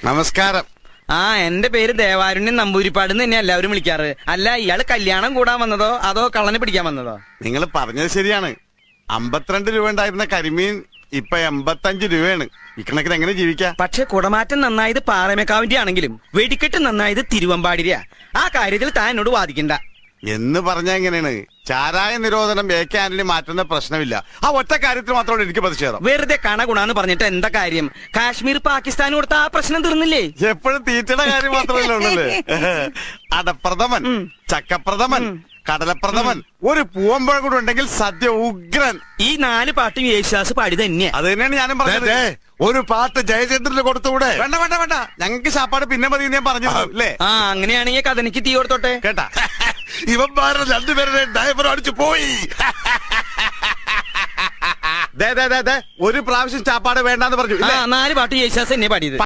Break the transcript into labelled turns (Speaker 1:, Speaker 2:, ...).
Speaker 1: നമസ്കാരം.
Speaker 2: എന്റെ പേര് ദേവാരുണ്യൻ നമ്പൂരിപ്പാട് തന്നെ എല്ലാവരും വിളിക്കാറ്. അല്ല, ഇയാള് കല്യാണം കൂടാൻ വന്നതോ അതോ കള്ളനെ പിടിക്കാൻ വന്നതോ?
Speaker 1: നിങ്ങൾ പറഞ്ഞത് ശരിയാണ്. 52 രൂപ ഉണ്ടായിരുന്ന കരിമീൻ ഇപ്പൊ 85 രൂപയാണ്. ഇക്കണക്കിന് എങ്ങനെ ജീവിക്കാം?
Speaker 2: പക്ഷെ കുടമാറ്റം നന്നായത് പാറമേക്കാവിന്റെ ആണെങ്കിലും വെടിക്കെട്ട് നന്നായത് തിരുവമ്പാടിരിയാ. ആ കാര്യത്തിൽ താൻ എന്നോട് വാദിക്കണ്ട.
Speaker 1: എന്ന് പറഞ്ഞാ എങ്ങനെയാണ്? ചാരായ നിരോധനം AK ആന്റണി മാറ്റുന്ന പ്രശ്നമില്ല. ആ ഒറ്റ കാര്യത്തിൽ മാത്രമാണ് എനിക്ക് പ്രതിഷേധം.
Speaker 2: വെറുതെ കണഗുണാന്ന് പറഞ്ഞിട്ട് എന്താ കാര്യം? കാശ്മീർ പാകിസ്ഥാൻ കൊടുത്ത ആ പ്രശ്നം തീർന്നില്ലേ?
Speaker 1: എപ്പോഴും തീറ്റയുടെ കാര്യം മാത്രമല്ലേ ഉള്ളല്ലേ? അടപ്രഥമൻ, ചക്കപ്രഥമൻ, കടലപ്രഥമൻ, ഒരു പൂവമ്പഴം കൂടെ ഉണ്ടെങ്കിൽ സദ്യ ഉഗ്രൻ.
Speaker 2: ഈ 4 പാട്ടും യേശുദാസ് പാടി തന്നെയാ.
Speaker 1: അത് തന്നെയാണ് ഞാനും പറഞ്ഞത്.
Speaker 3: ഒരു പാട്ട് ജയചന്ദ്രന് കൊടുത്തുകൂടെ?
Speaker 1: വേണ്ട വേണ്ട വേണ്ട, ഞങ്ങൾക്ക് ശാപ്പാട് പിന്നെ മതി ഞാൻ പറഞ്ഞു അല്ലേ?
Speaker 2: അങ്ങനെയാണെങ്കിൽ കഥനിക്ക് തീ കൊടുത്തോട്ടെ
Speaker 1: കേട്ടാ.
Speaker 3: ഇവന്മാരുടെ 2 പേരുടെ ഡ്രൈവർ അടിച്ചു പോയി.
Speaker 1: ഒരു പ്രാവശ്യം ചാപ്പാട് വേണ്ടെന്ന് പറഞ്ഞു.
Speaker 2: 4 പാട്ടും യേശുദാസ് എന്നെ പാടിയത്.